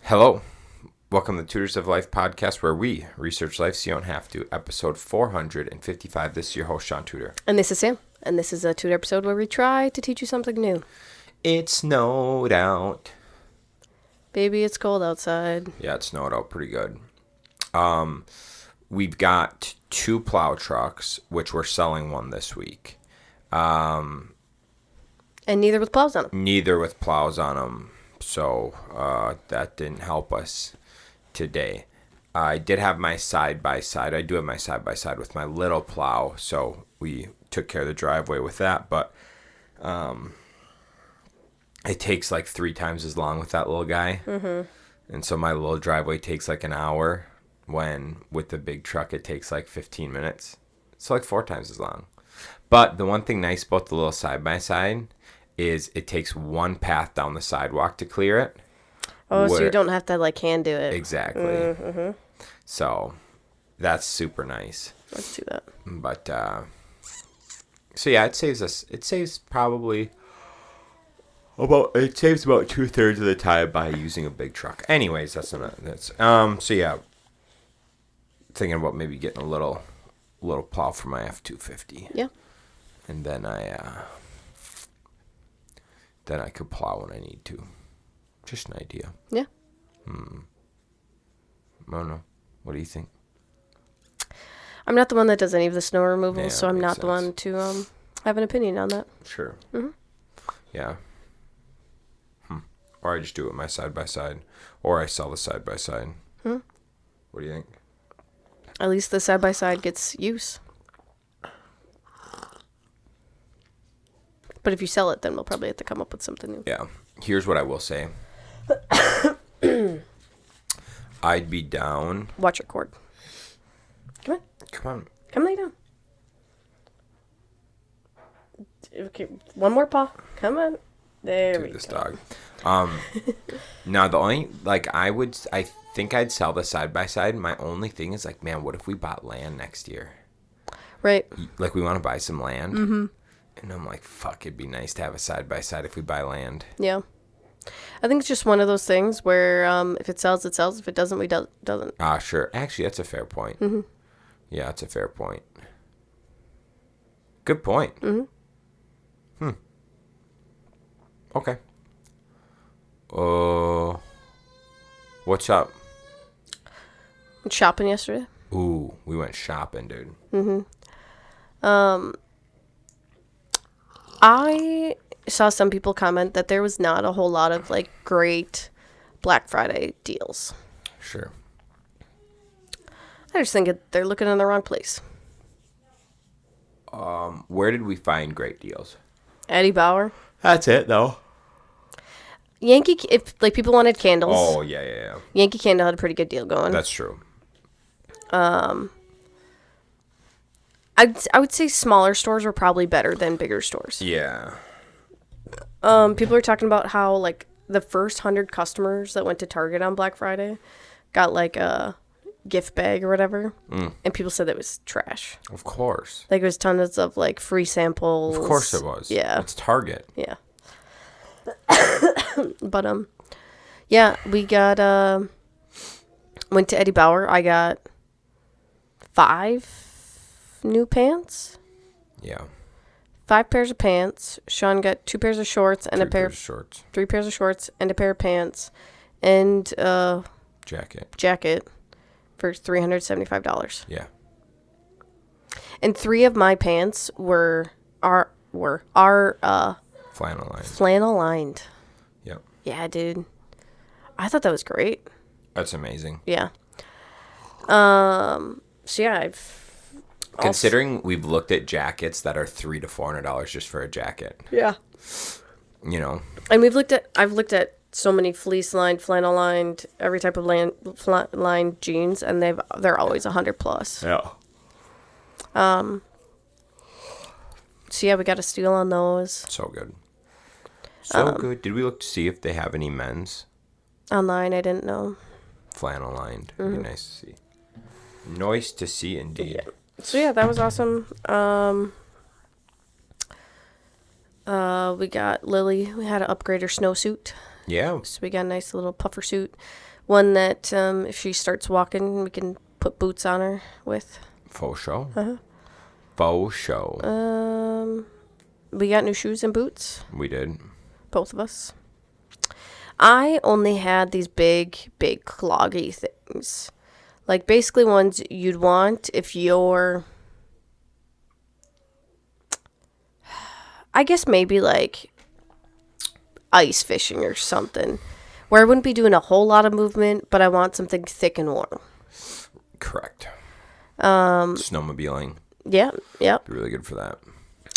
Hello. Welcome to the Tutors of Life podcast, where we research life so you don't have to. Episode 455. This is your host, Shaun Tutor. And this is Sam. And this is a Tutor episode where we try to teach you something new. It snowed out. Baby, it's cold outside. Yeah, it snowed out pretty good. We've got 2 plow trucks, which we're selling one this week. And neither with plows on them. Neither with plows on them. So that didn't help us today. I did have my side-by-side. I do have my side-by-side with my little plow. So we took care of the driveway with that. But it takes like 3 times as long with that little guy. Mm-hmm. And so my little driveway takes like an hour, when with the big truck it takes like 15 minutes. So like 4 times as long. But the one thing nice about the little side-by-side is it takes one path down the sidewalk to clear it. Oh, so you don't have to like hand do it. Exactly. Mm-hmm. So that's super nice. Let's do that. But so yeah, it saves about 2/3 of the time by using a big truck. Anyways, so yeah, thinking about maybe getting a little plow for my F-250. Yeah. And then I could plow when I need to. Just an idea. Yeah. I don't know. What do you think? I'm not the one that does any of the snow removal, Yeah, so I'm not sense. the one to have an opinion on that. Sure. Mm-hmm. Yeah. Or I just do it my side-by-side. Or I sell the side-by-side. What do you think? At least the side-by-side gets use. But if you sell it, then we'll probably have to come up with something new. Yeah. Here's what I will say. I'd be down. Watch your cord. Come on. Come lay down. Okay, one more paw. Come on. There we This go. dog. Now the only I think I'd sell the side-by-side. My only thing is man, what if we bought land next year? Right. Like we want to buy some land. Mm-hmm. And I'm like, fuck, it'd be nice to have a side-by-side if we buy land. Yeah. I think it's just one of those things where if it sells, it sells. If it doesn't, doesn't. Sure. Actually, that's a fair point. Mm-hmm. Yeah, that's a fair point. Good point. Mm-hmm. Okay. What's up? Went shopping yesterday. Ooh, we went shopping, dude. Mm-hmm. I saw some people comment that there was not a whole lot of great Black Friday deals. Sure. I just think they're looking in the wrong place. Where did we find great deals? Eddie Bauer. That's it, though. Yankee, if people wanted candles. Oh, yeah. Yankee Candle had a pretty good deal going. That's true. I would say smaller stores were probably better than bigger stores. Yeah. People are talking about how the first 100 customers that went to Target on Black Friday got a gift bag or whatever, and people said that was trash. Of course. It was tons of free samples. Of course it was. Yeah. It's Target. Yeah. But yeah, we got went to Eddie Bauer. I got 5 new pants. Yeah. 5 pairs of pants. Shaun got 2 pairs of shorts and 3 pairs of shorts. 3 pairs of shorts and a pair of pants and jacket for $375. Yeah. And 3 of my pants were flannel lined. Yep. Yeah, dude. I thought that was great. That's amazing. Yeah. So yeah, Considering we've looked at jackets that are $300 to $400 just for a jacket. Yeah. You know. And I've looked at so many fleece lined, flannel lined, every type of lined jeans, and they're always $100+. Yeah. So yeah, we got a steal on those. So good. So good. Did we look to see if they have any men's? Online, I didn't know. Flannel lined. It'd be nice to see. Nice to see indeed. Yeah. So yeah, that was awesome. We got Lily. We had to upgrade her snowsuit. Yeah. So we got a nice little puffer suit One that if she starts walking, we can put boots on her with. Faux show. Faux show. We got new shoes and boots. We did. Both of us. I only had these big cloggy things. Like, basically ones you'd want if you're... I guess maybe, like, ice fishing or something. Where I wouldn't be doing a whole lot of movement, but I want something thick and warm. Correct. Snowmobiling. Yeah. Be really good for that.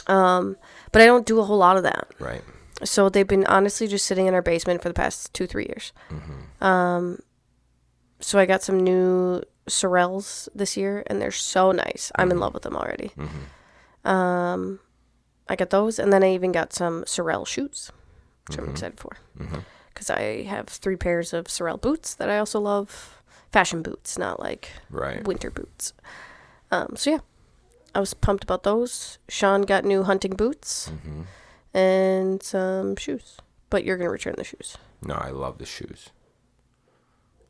But I don't do a whole lot of that. Right. So they've been honestly just sitting in our basement for the past 2-3 years. So I got some new Sorels this year, and they're so nice. I'm in love with them already. I got those, and then I even got some Sorel shoes, which I'm excited for. Because I have 3 pairs of Sorel boots that I also love. Fashion boots, not like winter boots. So yeah, I was pumped about those. Shaun got new hunting boots and some shoes. But you're going to return the shoes. No, I love the shoes.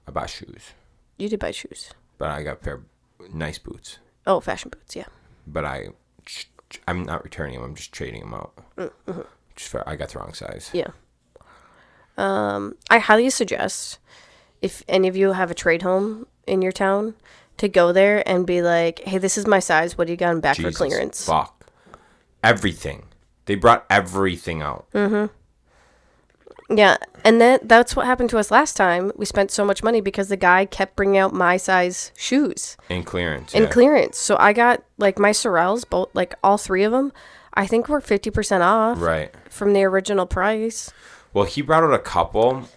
I buy shoes. You did buy shoes. But I got a pair of nice boots. Oh, fashion boots, yeah. But I'm not returning them. I'm just trading them out. I got the wrong size. Yeah. I highly suggest, if any of you have a trade home in your town, to go there and be like, hey, this is my size. What do you got in back for clearance? Fuck. Everything. They brought everything out. Yeah, and that's what happened to us last time. We spent so much money because the guy kept bringing out my size shoes. In clearance. So I got, like, my Sorels, both, like, all 3 of them, I think were 50% off. Right. From the original price. Well, he brought out a couple.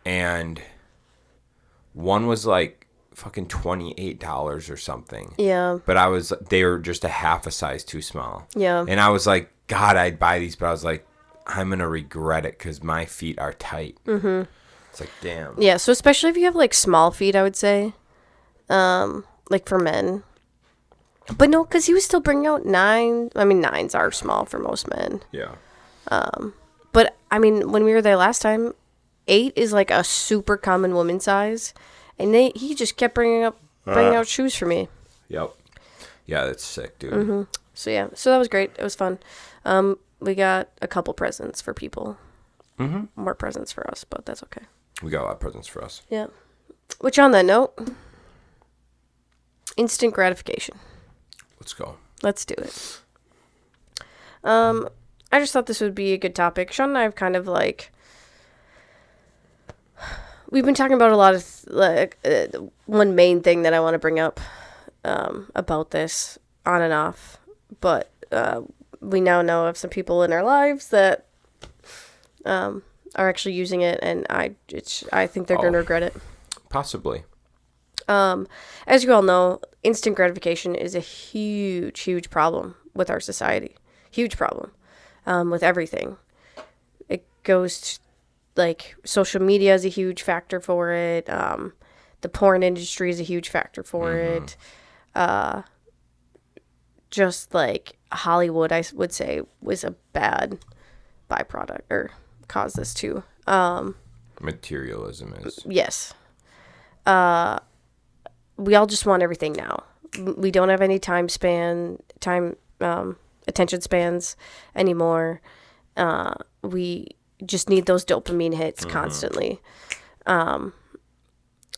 And one was, like, fucking $28 or something. Yeah. But they were just a half a size too small. Yeah. And I was like, God, I'd buy these, but I was like, I'm going to regret it because my feet are tight. It's like, damn. Yeah, so especially if you have, like, small feet, I would say. Like, for men. But no, because he was still bringing out 9. I mean, 9s are small for most men. Yeah. But, I mean, when we were there last time, 8 is, like, a super common woman size. And he just kept bringing out shoes for me. Yep. Yeah, that's sick, dude. So, yeah. So, that was great. It was fun. We got a couple presents for people. More presents for us, but that's okay. We got a lot of presents for us. Yeah. Which, on that note, instant gratification. Let's go. Let's do it. I just thought this would be a good topic. Shaun and I have kind of, like... We've been talking about a lot of, like, one main thing that I want to bring up about this, on and off. But we now know of some people in our lives that are actually using it, and I think they're going to regret it. Possibly. As you all know, instant gratification is a huge, huge problem with our society. Huge problem with everything. It goes to, like, social media is a huge factor for it. The porn industry is a huge factor for it. Just, like, Hollywood, I would say, was a bad byproduct, or caused this too. Materialism is. Yes. We all just want everything now. We don't have any attention spans anymore. We just need those dopamine hits constantly. And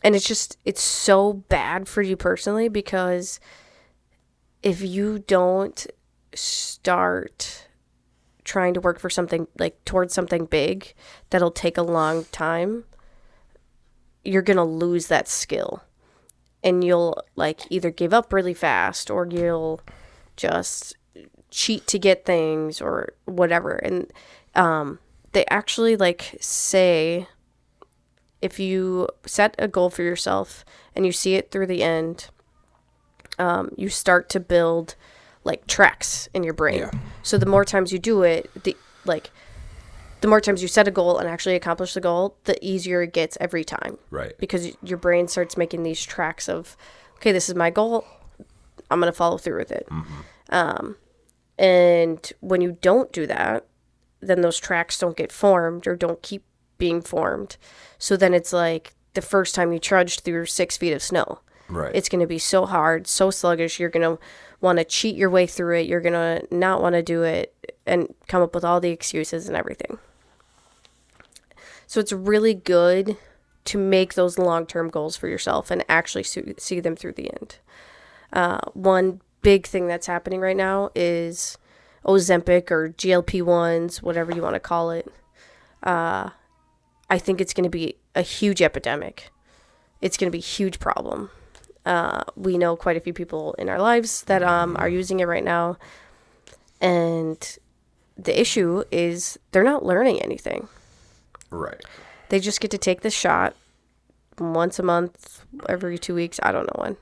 it's so bad for you personally, because if you don't start trying to work for something, like, towards something big that'll take a long time, you're going to lose that skill. And you'll, like, either give up really fast, or you'll just cheat to get things, or whatever. And they actually, like, say, if you set a goal for yourself and you see it through the end, you start to build, like, tracks in your brain. Yeah. So the more times you do it, the more times you set a goal and actually accomplish the goal, the easier it gets every time. Right. Because your brain starts making these tracks of, okay, this is my goal, I'm going to follow through with it. And when you don't do that, then those tracks don't get formed, or don't keep being formed. So then it's like the first time you trudge through 6 feet of snow. Right. It's going to be so hard, so sluggish. You're going to want to cheat your way through it. You're going to not want to do it and come up with all the excuses and everything. So it's really good to make those long-term goals for yourself and actually see them through the end. One big thing that's happening right now is Ozempic or GLP-1s, whatever you want to call it. I think it's going to be a huge epidemic. It's going to be a huge problem. We know quite a few people in our lives that are using it right now. And the issue is they're not learning anything. Right. They just get to take this shot once a month, every 2 weeks, I don't know when,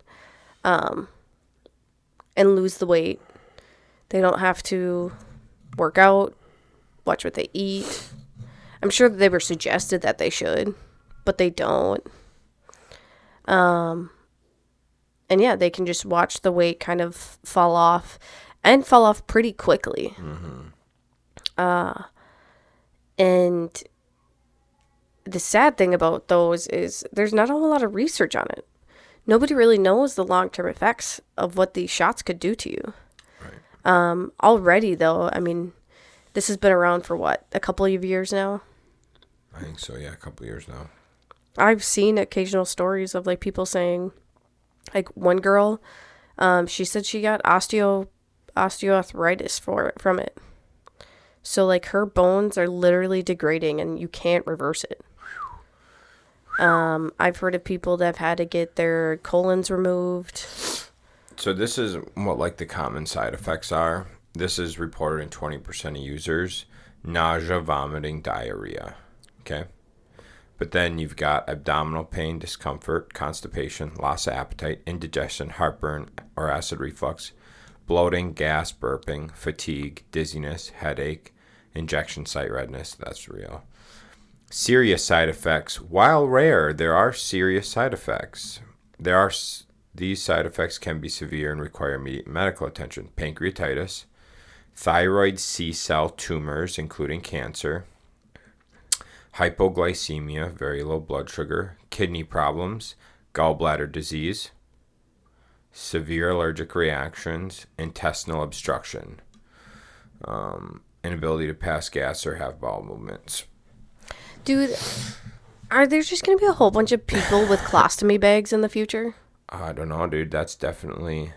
and lose the weight. They don't have to work out, watch what they eat. I'm sure they were suggested that they should, but they don't. And yeah, they can just watch the weight kind of fall off pretty quickly. And the sad thing about those is there's not a whole lot of research on it. Nobody really knows the long-term effects of what these shots could do to you. Right. Already, though, I mean, this has been around for what, a couple of years now? I think so, yeah, a couple of years now. I've seen occasional stories of, like, people saying, like, one girl, she said she got osteoarthritis from it. So, like, her bones are literally degrading and you can't reverse it. I've heard of people that have had to get their colons removed. So this is what, like, the common side effects are. This is reported in 20% of users. Nausea, vomiting, diarrhea. Okay? But then you've got abdominal pain, discomfort, constipation, loss of appetite, indigestion, heartburn or acid reflux, bloating, gas, burping, fatigue, dizziness, headache, injection site redness. That's real. Serious side effects. While rare, there are serious side effects. These side effects can be severe and require immediate medical attention. Pancreatitis, thyroid C-cell tumors, including cancer, hypoglycemia, very low blood sugar, kidney problems, gallbladder disease, severe allergic reactions, intestinal obstruction, inability to pass gas or have bowel movements. Dude, are there just going to be a whole bunch of people with colostomy bags in the future? I don't know, dude. That's definitely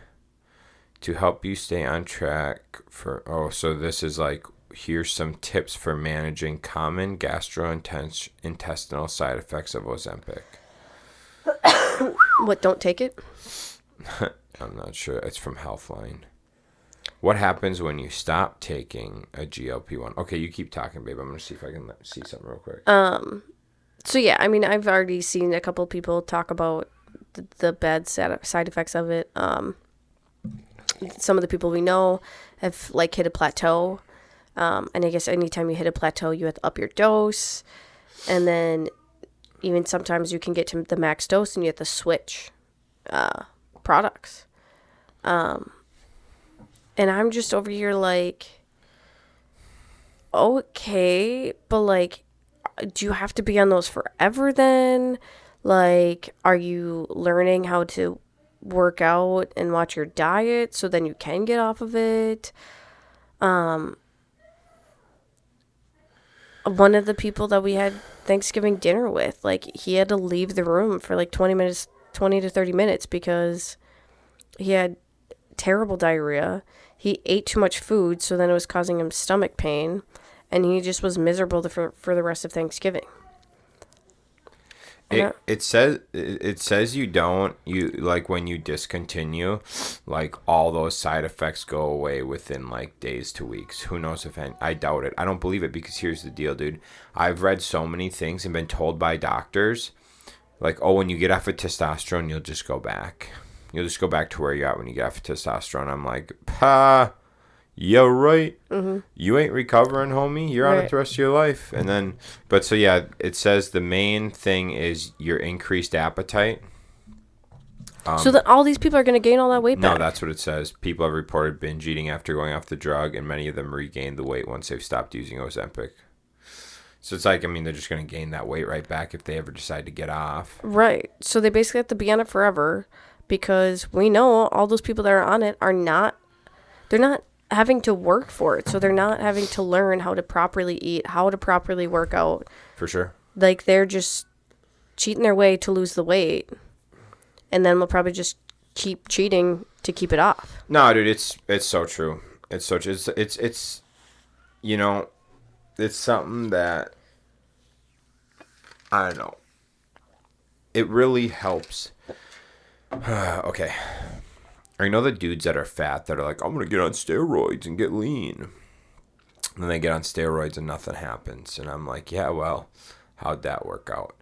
to help you stay on track for... Oh, so this is like, here's some tips for managing common gastrointestinal side effects of Ozempic. What, don't take it? I'm not sure. It's from Healthline. What happens when you stop taking a GLP-1? Okay, you keep talking, babe. I'm going to see if I can see something real quick. So, yeah, I mean, I've already seen a couple people talk about the bad side effects of it. Some of the people we know have, like, hit a plateau. And I guess anytime you hit a plateau, you have to up your dose. And then even sometimes you can get to the max dose and you have to switch products. And I'm just over here like, okay, but like, do you have to be on those forever then? Like, are you learning how to work out and watch your diet so then you can get off of it? One of the people that we had Thanksgiving dinner with, like, he had to leave the room for like 20 to 30 minutes because he had terrible diarrhea. He ate too much food, so then it was causing him stomach pain, and he just was miserable for the rest of Thanksgiving. It says you like when you discontinue, like all those side effects go away within like days to weeks. Who knows if any? I doubt it. I don't believe it because here's the deal, dude. I've read so many things and been told by doctors, like, oh, when you get off of testosterone, you'll just go back. You'll just go back to where you're at when you get off of testosterone. I'm like, yeah, right. Mm-hmm. You ain't recovering, homie. You're on it the rest of your life. And then, but so yeah, it says the main thing is your increased appetite. So that all these people are going to gain all that weight back? No, that's what it says. People have reported binge eating after going off the drug, and many of them regained the weight once they've stopped using Ozempic. So it's like, I mean, they're just going to gain that weight right back if they ever decide to get off. Right. So they basically have to be on it forever because we know all those people that are on it they're not having to work for it. So they're not having to learn how to properly eat, how to properly work out. For sure. Like, they're just cheating their way to lose the weight. And then we'll probably just keep cheating to keep it off. No, dude, it's so true. It's so true. It's you know, it's something that, I don't know. It really helps. Okay. I know the dudes that are fat that are like, I'm going to get on steroids and get lean. And then they get on steroids and nothing happens. And I'm like, yeah, well, how'd that work out?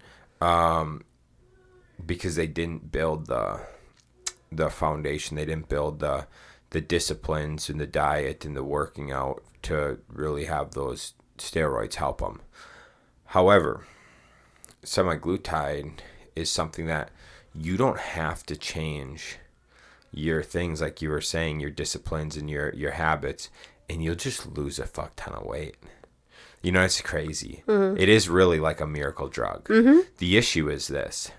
Because they didn't build the foundation. They didn't build the disciplines and the diet and the working out to really have those steroids help them. However, semaglutide is something that you don't have to change your things, like you were saying, your disciplines and your habits, and you'll just lose a fuck ton of weight. You know, it's crazy. Mm-hmm. It is really like a miracle drug. Mm-hmm. The issue is this.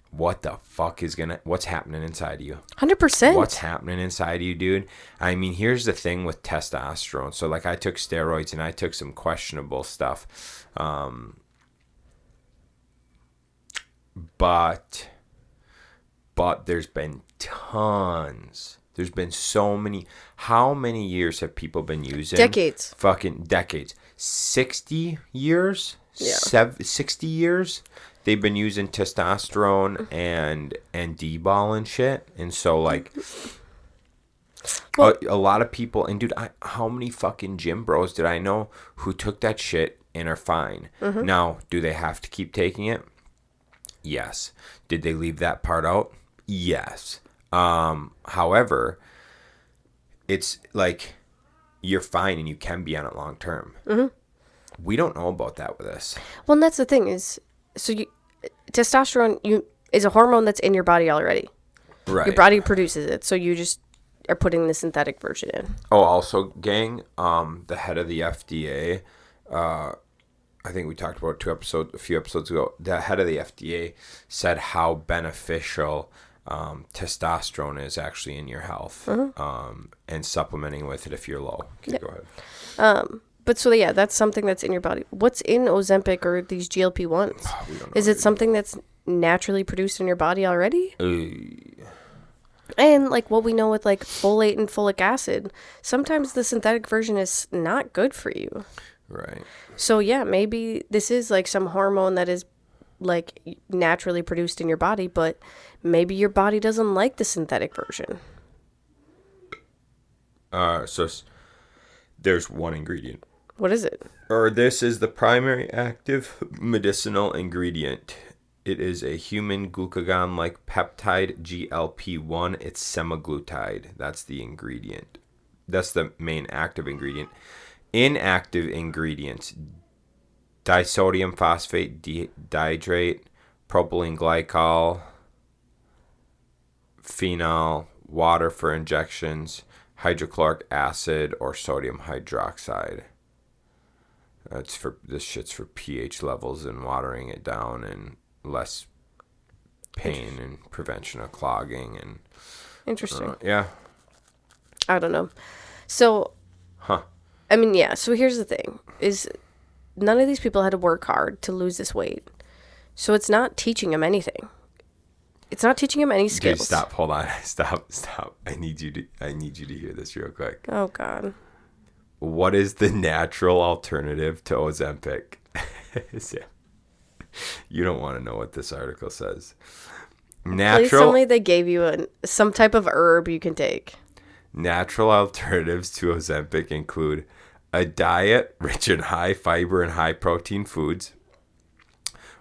What the fuck what's happening inside of you? 100%. What's happening inside of you, dude? I mean, here's the thing with testosterone. So, like, I took steroids and I took some questionable stuff. But there's been tons. There's been so many. How many years have people been using? Decades. Fucking decades. 60 years? Yeah. 60 years? They've been using testosterone and D-ball and shit. And so, like, well, a lot of people, and dude, how many fucking gym bros did I know who took that shit and are fine? Mm-hmm. Now, do they have to keep taking it? Yes. Did they leave that part out? Yes. However, it's like you're fine and you can be on it long term. Mm-hmm. We don't know about that with this. Well, and that's the thing is, so testosterone is a hormone that's in your body already. Right. Your body produces it, so you just are putting the synthetic version in. Oh, also, gang, the head of the FDA, I think we talked about a few episodes ago, the head of the FDA said how beneficial testosterone is actually in your health, mm-hmm. And supplementing with it if you're low. Okay, yep. Go ahead. But so, yeah, that's something that's in your body. What's in Ozempic or these GLP-1s? Is it something that's naturally produced in your body already? And, like, what we know with, like, folate and folic acid, sometimes the synthetic version is not good for you. Right. So, yeah, maybe this is, like, some hormone that is, like, naturally produced in your body, but maybe your body doesn't like the synthetic version. So there's one ingredient. What is it? Or this is the primary active medicinal ingredient. It is a human glucagon-like peptide, GLP-1. It's semaglutide. That's the ingredient. That's the main active ingredient. Inactive ingredients: disodium phosphate dihydrate, propylene glycol, phenol, water for injections, hydrochloric acid, or sodium hydroxide. This shit's for pH levels and watering it down and less pain and prevention of clogging and. Interesting. Yeah. I don't know. So. Huh. I mean, yeah. So here's the thing: is none of these people had to work hard to lose this weight, so it's not teaching them anything. It's not teaching them any skills. Dude, stop. Hold on. Stop. I need you to hear this real quick. Oh God. What is the natural alternative to Ozempic? You don't want to know what this article says. Please tell me they gave you some type of herb you can take. Natural alternatives to Ozempic include a diet rich in high fiber and high protein foods,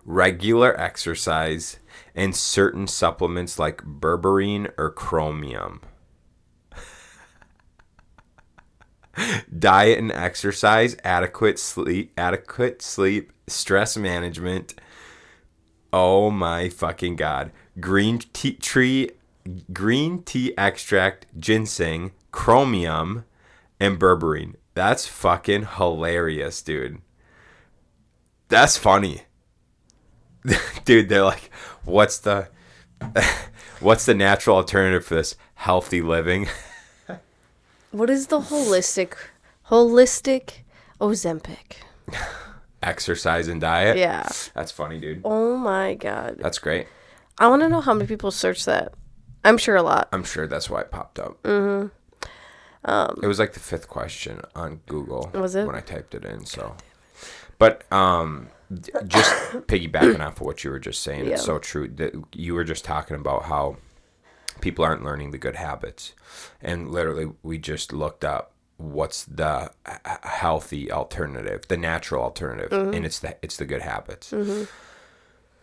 regular exercise, and certain supplements like berberine or chromium. Diet and exercise, adequate sleep, stress management. Oh my fucking God. Green tea extract, ginseng, chromium, and berberine. That's fucking hilarious, dude. That's funny. Dude, they're like, what's the natural alternative for this? Healthy living. What is the holistic Ozempic? Exercise and diet? Yeah. That's funny, dude. Oh my God. That's great. I want to know how many people search that. I'm sure a lot. I'm sure that's why it popped up. Mm-hmm. It was like the 5th question on Google. Was it? When I typed it in, so. But just piggybacking off of what you were just saying, it's so true. That you were just talking about how people aren't learning the good habits. And literally, we just looked up what's the healthy alternative, the natural alternative, and it's the good habits. Mm-hmm.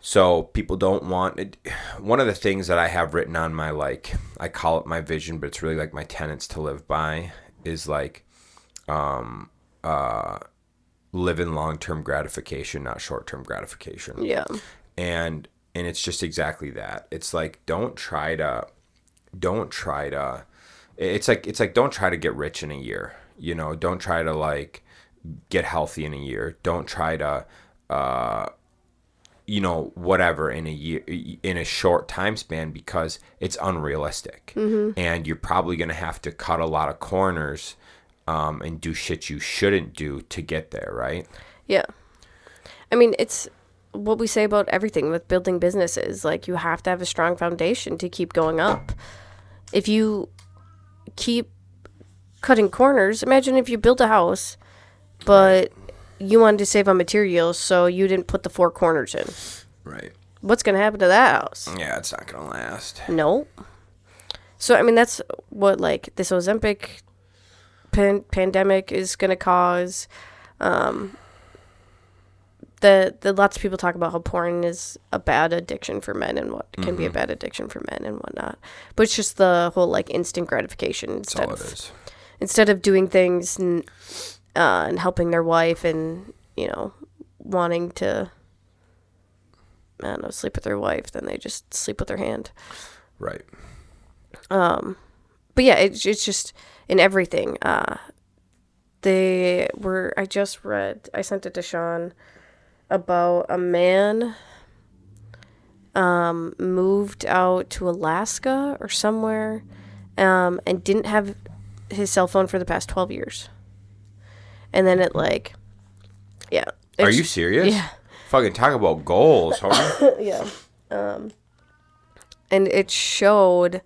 So people don't want it. One of the things that I have written on my, like, I call it my vision, but it's really like my tenets to live by, is like live in long-term gratification, not short-term gratification. Yeah. And it's just exactly that. It's like don't try to it's like don't try to get rich in a year. You know, don't try to like get healthy in a year. Don't try to whatever in a year, in a short time span, because it's unrealistic. Mm-hmm. And you're probably going to have to cut a lot of corners and do shit you shouldn't do to get there, right? Yeah. I mean, it's what we say about everything with building businesses. Like, you have to have a strong foundation to keep going up. If you keep cutting corners, imagine if you built a house, but you wanted to save on materials, so you didn't put the 4 corners in. Right. What's going to happen to that house? Yeah, it's not going to last. No. So, I mean, that's what, like, this Ozempic pandemic is going to cause. The lots of people talk about how porn is a bad addiction for men and what can be a bad addiction for men and whatnot. But it's just the whole, like, instant gratification instead of doing things and helping their wife and, you know, wanting to, I don't know, sleep with their wife, then they just sleep with their hand. Right. But yeah, it's just in everything. I sent it to Shaun about a man moved out to Alaska or somewhere and didn't have his cell phone for the past 12 years. And then it, like, yeah. Are you serious? Yeah. Fucking talk about goals, homie. Yeah. And it showed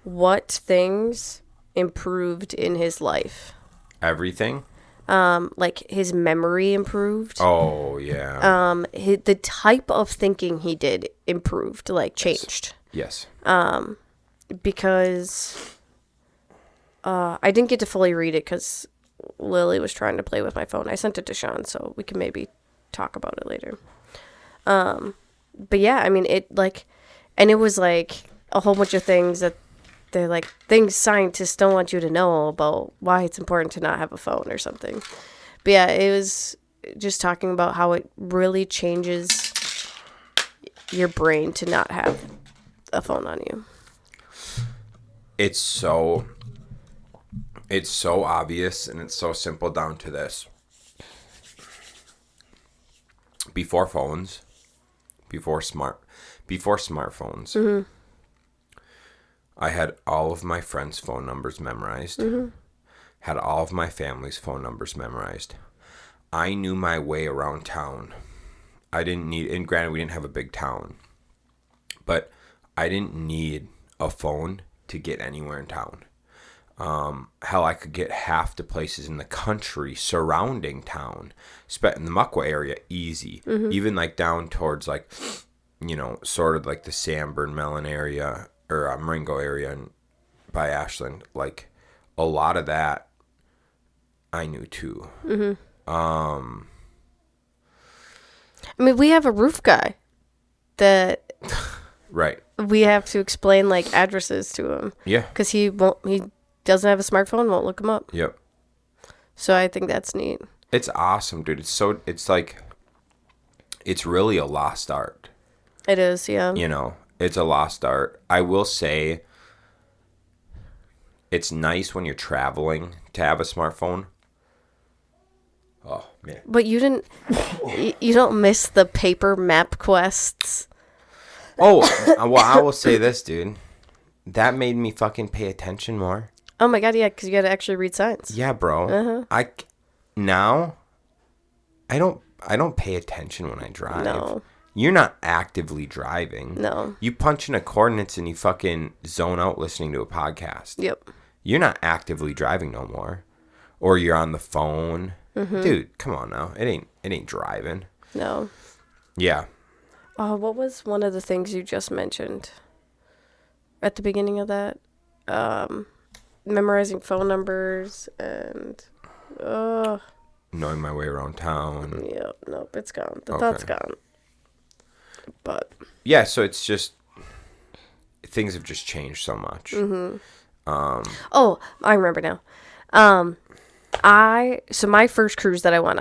what things improved in his life. Everything? Like, his memory improved. Oh, yeah. The type of thinking he did improved, like, changed. Yes. Because I didn't get to fully read it because Lily was trying to play with my phone. I sent it to Shaun, so we can maybe talk about it later. But yeah, I mean, it, like, and it was like a whole bunch of things that they're like things scientists don't want you to know about why it's important to not have a phone or something. But yeah, it was just talking about how it really changes your brain to not have a phone on you. It's so obvious, and it's so simple down to this. Before smartphones, mm-hmm. I had all of my friends' phone numbers memorized. Mm-hmm. Had all of my family's phone numbers memorized. I knew my way around town. I didn't need, and granted, we didn't have a big town, but I didn't need a phone to get anywhere in town. Hell, I could get half the places in the country surrounding town. In the Muckwa area, easy. Mm-hmm. Even like down towards like, you know, sort of like the Sanborn Mellon area or Marengo area and by Ashland. Like a lot of that I knew too. Mm-hmm. I mean, we have a roof guy that right. We have to explain like addresses to him. Yeah. Because he doesn't have a smartphone, won't look him up. Yep. So I think that's neat. It's awesome, dude. It's like, it's really a lost art. It is, yeah. You know, it's a lost art. I will say, it's nice when you're traveling to have a smartphone, Yeah. But you didn't. You don't miss the paper map quests. Oh, well, I will say this, dude. That made me fucking pay attention more. Oh my god, yeah, because you got to actually read signs. Yeah, bro. Now I don't pay attention when I drive. No. You're not actively driving. No. You punch in a coordinates and you fucking zone out listening to a podcast. Yep. You're not actively driving no more. Or you're on the phone. Mm-hmm. Dude, come on now. It ain't driving. No. Yeah. Oh, what was one of the things you just mentioned at the beginning of that? Memorizing phone numbers and Knowing my way around town. Yep, nope, it's gone. The thought's gone. But yeah, so it's just things have just changed so much. Mm-hmm. Oh, I remember now. So my first cruise that I went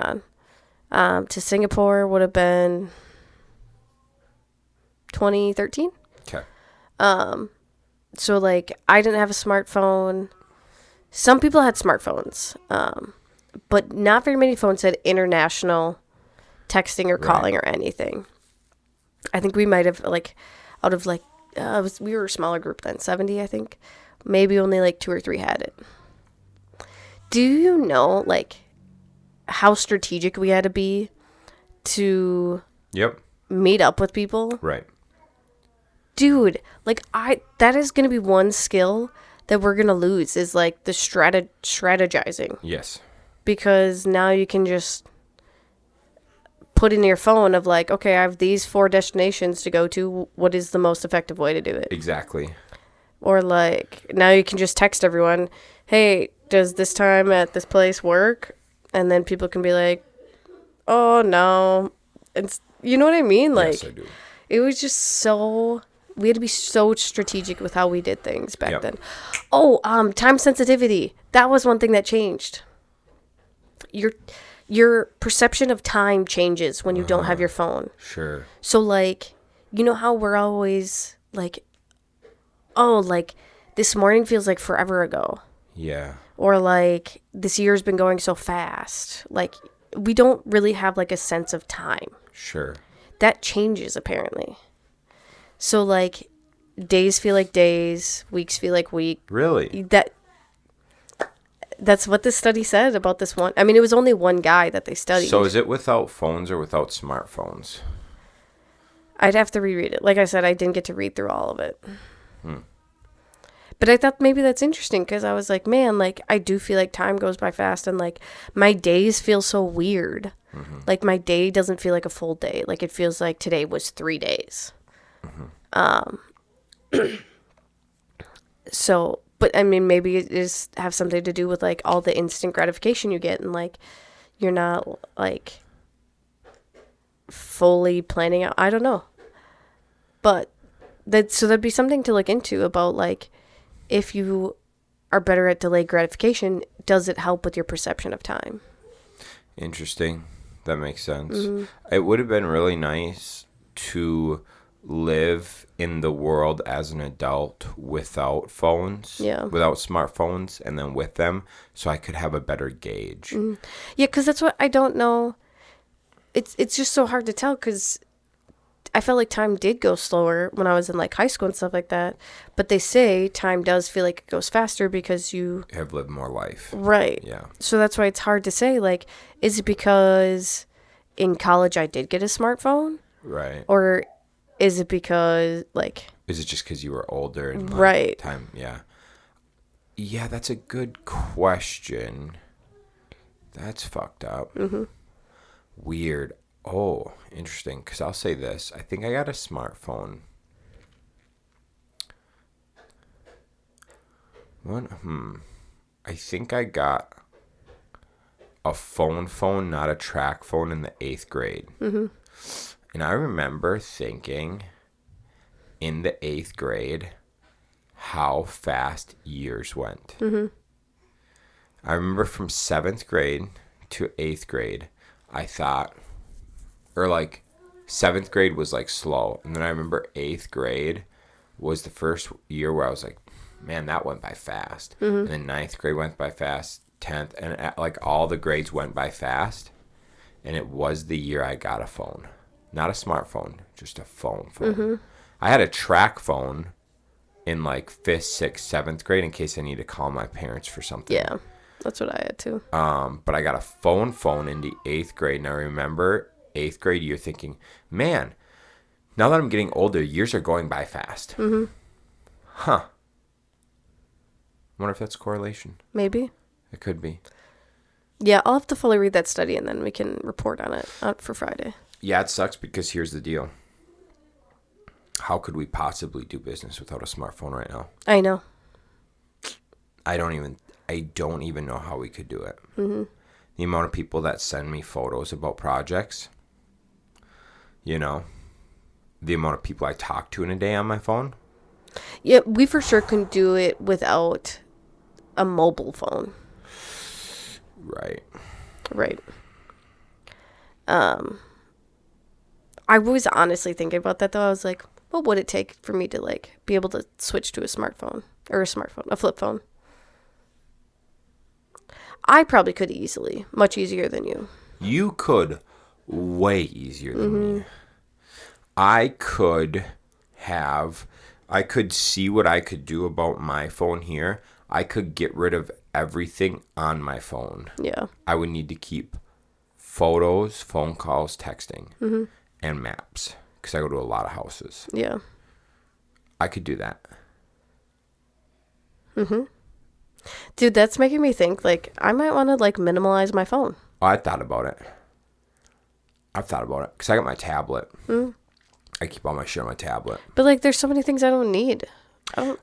on to Singapore would have been 2013. Okay. So like I didn't have a smartphone. Some people had smartphones, but not very many phones had international texting or calling or anything. I think we might have like out of like we were a smaller group then, 70 I think. Maybe only like 2 or 3 had it. Do you know like how strategic we had to be to meet up with people? Right. Dude, like that is going to be one skill that we're going to lose is like the strategizing. Yes. Because now you can just put in your phone of like, okay, I have these 4 destinations to go to. What is the most effective way to do it? Exactly. Or like now you can just text everyone, hey, does this time at this place work? And then people can be like, oh no. It's, you know what I mean? Like, yes, I do. It was just so, we had to be so strategic with how we did things back then. Oh, time sensitivity. That was one thing that changed. Your perception of time changes when you don't have your phone. Sure. So like, you know how we're always like, oh, like this morning feels like forever ago. Yeah. Or like this year's been going so fast. Like we don't really have like a sense of time. Sure. That changes apparently. So like days feel like days, weeks feel like weeks. Really? That's what this study said about this one. I mean, it was only one guy that they studied. So is it without phones or without smartphones? I'd have to reread it. Like I said, I didn't get to read through all of it. But I thought maybe that's interesting because I was like, man, like I do feel like time goes by fast and like my days feel so weird. Mm-hmm. Like my day doesn't feel like a full day. Like it feels like today was 3 days. Mm-hmm. So, but I mean, maybe it just have something to do with like all the instant gratification you get and like you're not like fully planning out. I don't know. But that'd be something to look into about like if you are better at delayed gratification, does it help with your perception of time? Interesting. That makes sense. Mm-hmm. It would have been really nice to live in the world as an adult without phones, without smartphones, and then with them, so I could have a better gauge. Mm-hmm. Yeah, because that's what I don't know. It's just so hard to tell because I felt like time did go slower when I was in like high school and stuff like that. But they say time does feel like it goes faster because you have lived more life. Right. Yeah. So that's why it's hard to say, like, is it because in college I did get a smartphone? Right. Or is it because, like... Is it just because you were older and like, right. time? Yeah. Yeah, that's a good question. That's fucked up. Mm-hmm. Weird. Oh, interesting. Because I'll say this. I think I got a smartphone. What? I think I got a phone, not a track phone in the 8th grade. Mm-hmm. And I remember thinking in the 8th grade how fast years went. Mm-hmm. I remember from 7th grade to 8th grade, I thought... Or like 7th grade was like slow. And then I remember 8th grade was the first year where I was like, man, that went by fast. Mm-hmm. And then 9th grade went by fast. 10th and like all the grades went by fast. and it was the year I got a phone. Not a smartphone, just a phone. I had a track phone in like 5th, 6th, 7th grade in case I need to call my parents for something. Yeah, that's what I had too. But I got a phone in the 8th grade, and I remember 8th grade year thinking, man, now that I'm getting older, years are going by fast. Huh. Wonder if that's correlation. Maybe. It could be. Yeah, I'll have to fully read that study, and then we can report on it for Friday. Yeah, it sucks because here's the deal. How could we possibly do business without a smartphone right now? I know. I don't even know how we could do it. The amount of people that send me photos about projects, the amount of people I talk to in a day on my phone. Yeah, we for sure can do it without a mobile phone. Right. I was honestly thinking about that, though. I was like, what would it take for me to, like, be able to switch to a flip phone? I probably could easily. Much easier than you. You could way easier than me. I could see what I could do about my phone here. I could get rid of everything on my phone. Yeah. I would need to keep photos, phone calls, texting, and maps because I go to a lot of houses. Yeah. I could do that. Dude, that's making me think, like, I might want to, like, minimalize my phone. Oh, I've thought about it because I got my tablet. I keep all my shit on my tablet. But, like, there's so many things I don't need. I don't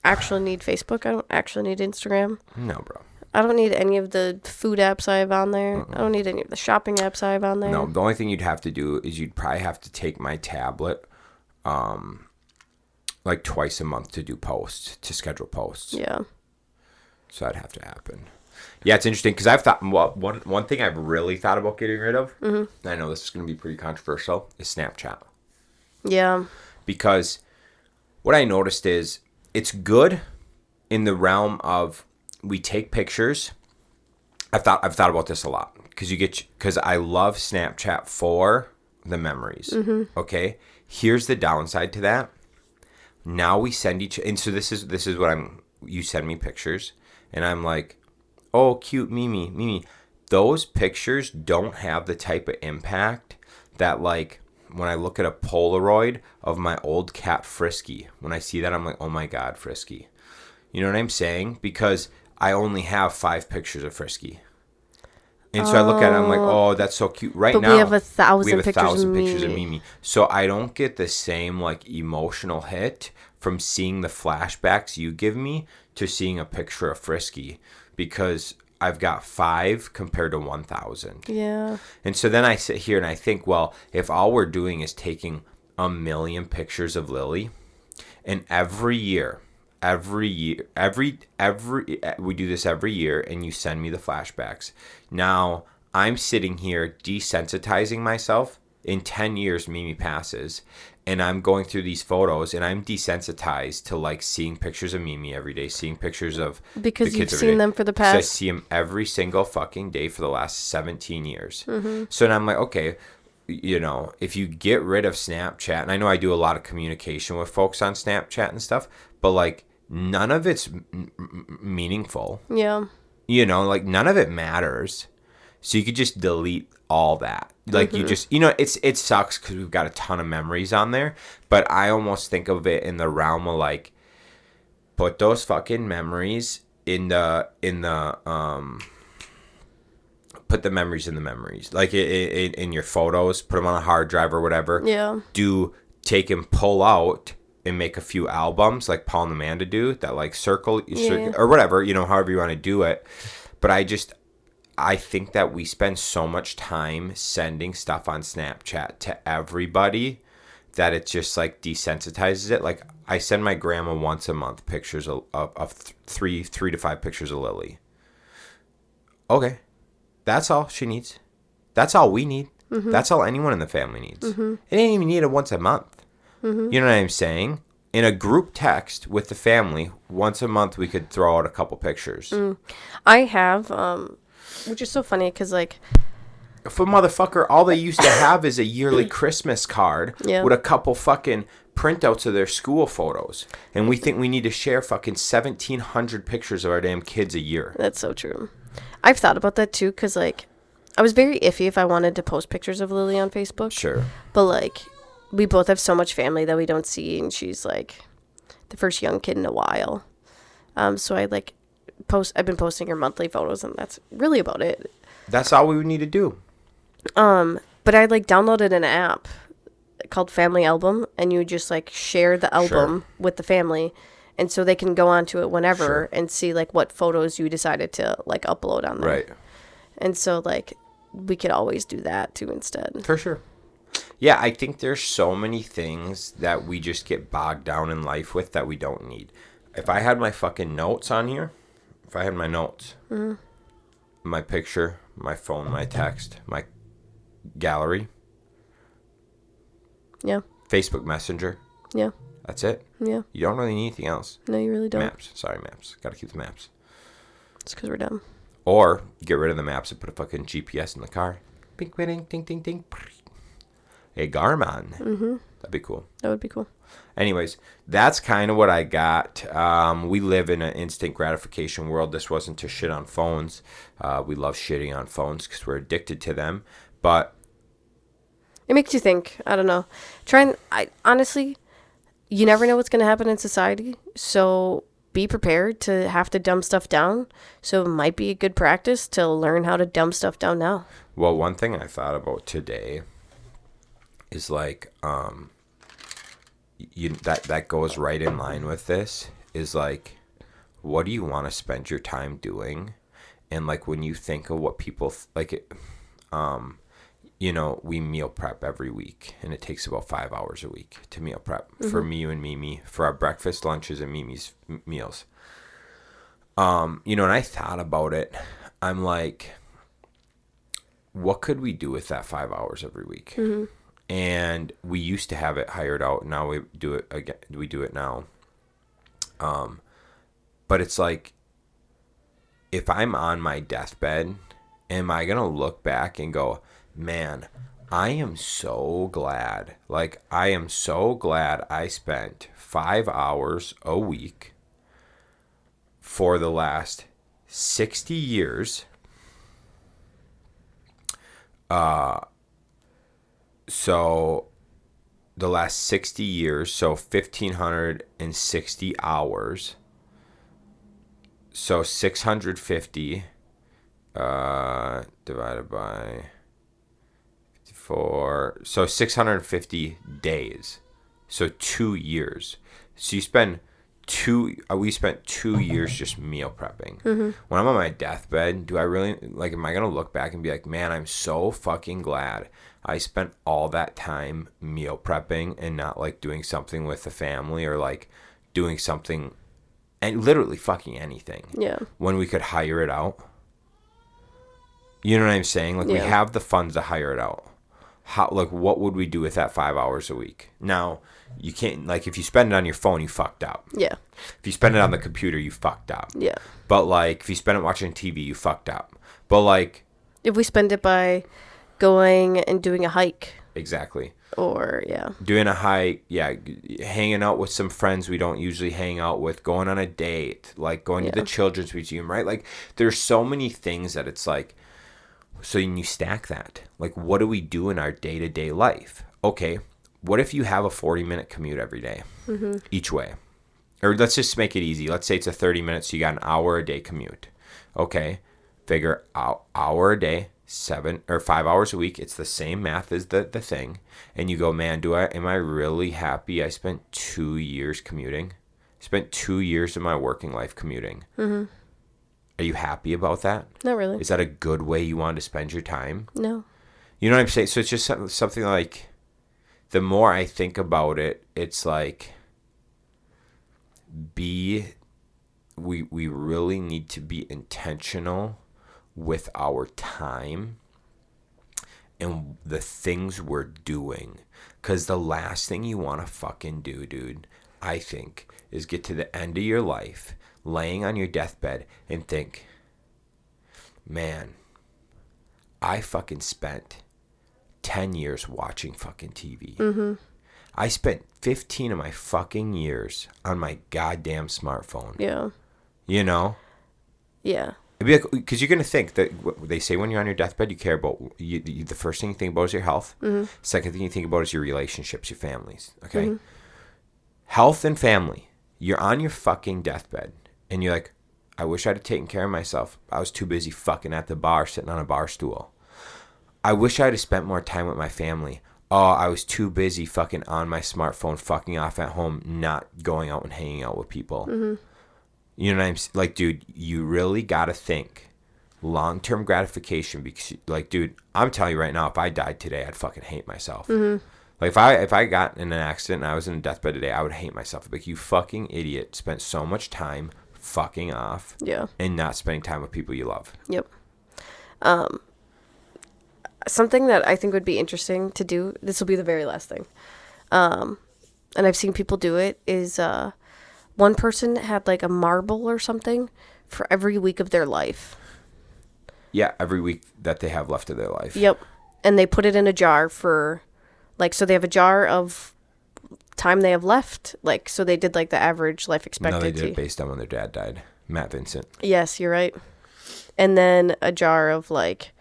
actually need Facebook. I don't actually need Instagram. No, bro. I don't need any of the food apps I have on there. I don't need any of the shopping apps I have on there. No, the only thing you'd have to do is you'd probably have to take my tablet like twice a month to schedule posts. Yeah. So that'd have to happen. Yeah, it's interesting because I've thought, one thing I've really thought about getting rid of, and I know this is going to be pretty controversial, is Snapchat. Yeah. Because what I noticed is it's good in the realm of we take pictures. I've thought about this a lot because I love Snapchat for the memories. Okay, here's the downside to that. Now we send and so this is what you send me pictures, and I'm like, oh, cute Mimi. Those pictures don't have the type of impact that, like, when I look at a Polaroid of my old cat Frisky, when I see that, I'm like, oh my God, Frisky. You know what I'm saying? Because I only have 5 pictures of Frisky. And so I look at it, I'm like, oh, that's so cute. Right now, we have 1,000 pictures of Mimi. So I don't get the same, like, emotional hit from seeing the flashbacks you give me to seeing a picture of Frisky, because I've got 5 compared to 1,000. Yeah. And so then I sit here and I think, well, if all we're doing is taking 1 million pictures of Lily, and every year we do this every year, and you send me the flashbacks. Now I'm sitting here desensitizing myself. In 10 years, Mimi passes, and I'm going through these photos, and I'm desensitized to, like, seeing pictures of Mimi every day, seeing pictures of because the kids you've seen them for the past. I see them every single fucking day for the last 17 years. So then I'm like, okay, if you get rid of Snapchat, and I know I do a lot of communication with folks on Snapchat and stuff, but, like, none of it's meaningful. Yeah. Like, none of it matters. So you could just delete all that. Like, you just, it sucks because we've got a ton of memories on there. But I almost think of it in the realm of, like, put those fucking memories put the memories in the memories. Like, in your photos, put them on a hard drive or whatever. Yeah. Take and pull out and make a few albums like Paul and Amanda do that, like, circle or whatever, however you want to do it. But I think that we spend so much time sending stuff on Snapchat to everybody that it just, like, desensitizes it. Like, I send my grandma once a month pictures of 3 to 5 pictures of Lily. Okay. That's all she needs. That's all we need. That's all anyone in the family needs. It ain't even needed once a month. You know what I'm saying? In a group text with the family, once a month we could throw out a couple pictures. I have, which is so funny because, like, For motherfucker, all they used to have is a yearly Christmas card Yeah. with a couple fucking printouts of their school photos. And we think we need to share fucking 1,700 pictures of our damn kids a year. That's so true. I've thought about that too, because, like, I was very iffy if I wanted to post pictures of Lily on Facebook. Sure. But, like, we both have so much family that we don't see, and she's, like, the first young kid in a while. So I've been posting her monthly photos, and that's really about it. That's all we would need to do. But I, like, downloaded an app called Family Album, and you just, like, share the album with the family, and so they can go onto it whenever and see, like, what photos you decided to, like, upload on there. Right. And so, like, we could always do that too instead. For sure. Yeah, I think there's so many things that we just get bogged down in life with that we don't need. If I had my fucking notes on here, if I had my notes, my picture, my phone, my text, my gallery, Yeah. Facebook Messenger, Yeah. that's it. Yeah. You don't really need anything else. No, you really don't. Maps. Sorry, maps. Got to keep the maps. It's because we're dumb. Or get rid of the maps and put a fucking GPS in the car. Bing, ding, ding, ding, ding. A Garmin. Mm-hmm. That'd be cool. That would be cool. Anyways, that's kind of what I got. We live in an instant gratification world. This wasn't to shit on phones. We love shitting on phones because we're addicted to them. But It makes you think. I don't know. Honestly, you never know what's going to happen in society. So be prepared to have to dumb stuff down. So it might be a good practice to learn how to dumb stuff down now. well, one thing I thought about today is like that goes right in line with this is like, what do you want to spend your time doing? And like when you think of what people we meal prep every week, and it takes about 5 hours a week to meal prep for me and Mimi for our breakfast, lunches, and Mimi's meals. And I thought about it. I'm like, what could we do with that 5 hours every week? Mm-hmm. And we used to have it hired out. Now we do it again. We do it now. But it's like, if I'm on my deathbed, am I going to look back and go, man, I am so glad. Like, I am so glad I spent 5 hours a week for the last 60 years. So the last 60 years, so 1,560 hours. So 650 divided by 54. So 650 days. So 2 years. So you spend we spent 2 years just meal prepping. Mm-hmm. When I'm on my deathbed, do I really, like, am I going to look back and be like, man, I'm so fucking glad I spent all that time meal prepping and not, like, doing something with the family or, like, doing something, and literally fucking anything. Yeah. When we could hire it out. You know what I'm saying? Like, we have the funds to hire it out. How, like, what would we do with that 5 hours a week? Now, you can't, like, if you spend it on your phone, you fucked up. Yeah. If you spend it on the computer, you fucked up. Yeah. But, like, if you spend it watching TV, you fucked up. But, like, If we spend it by going and doing a hike. Exactly. Or, yeah. Doing a hike, hanging out with some friends we don't usually hang out with, going on a date, like going to the children's museum, right? Like, there's so many things that it's like, so you stack that. Like, what do we do in our day-to-day life? Okay, what if you have a 40-minute commute every day, each way? Or let's just make it easy. Let's say it's a 30 minutes, so you got an hour a day commute. Okay, figure out hour a day, 7 or 5 hours a week. It's the same math as the thing. And you go, man, am I really happy I spent 2 years commuting? Spent 2 years of my working life commuting. Mm-hmm. Are you happy about that? Not really. Is that a good way you want to spend your time? No. You know what I'm saying? So it's just something like, the more I think about it, it's like, we really need to be intentional with our time and the things we're doing. Because the last thing you want to fucking do, dude, I think, is get to the end of your life, laying on your deathbed, and think, man, I fucking spent 10 years watching fucking TV. I spent 15 of my fucking years on my goddamn smartphone. Yeah. You know? Yeah. Because you're going to think that what they say when you're on your deathbed, you care about, the first thing you think about is your health. Second thing you think about is your relationships, your families. Okay? Health and family. You're on your fucking deathbed, and you're like, I wish I'd have taken care of myself. I was too busy fucking at the bar, sitting on a bar stool. I wish I'd have spent more time with my family. Oh, I was too busy fucking on my smartphone, fucking off at home, not going out and hanging out with people. You know what I'm saying? Like, dude, you really got to think long-term gratification because, like, dude, I'm telling you right now, if I died today, I'd fucking hate myself. Like, if I got in an accident and I was in a deathbed today, I would hate myself. I'd be like, you fucking idiot, spent so much time fucking off and not spending time with people you love. Yep. Something that I think would be interesting to do, this will be the very last thing, and I've seen people do it, is one person had like a marble or something for every week of their life. Yeah, every week that they have left of their life. Yep. And they put it in a jar for, like, so they have a jar of time they have left. Like, so they did like the average life expectancy. No, they did it based on when their dad died. Matt Vincent. Yes, you're right. And then a jar of like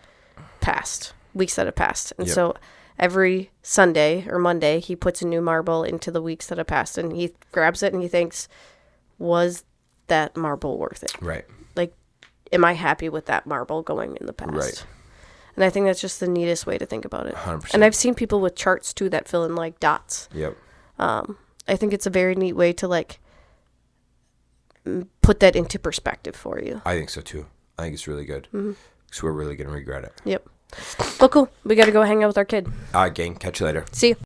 past weeks that have passed. And so every Sunday or Monday, he puts a new marble into the weeks that have passed, and he grabs it and he thinks, was that marble worth it? Right. Like, am I happy with that marble going in the past? Right. And I think that's just the neatest way to think about it. 100%. And I've seen people with charts too that fill in like dots. Yep. I think it's a very neat way to like put that into perspective for you. I think so too. I think it's really good. Because we're really going to regret it. Yep. Well, cool. We got to go hang out with our kid. All right, gang. Catch you later. See you.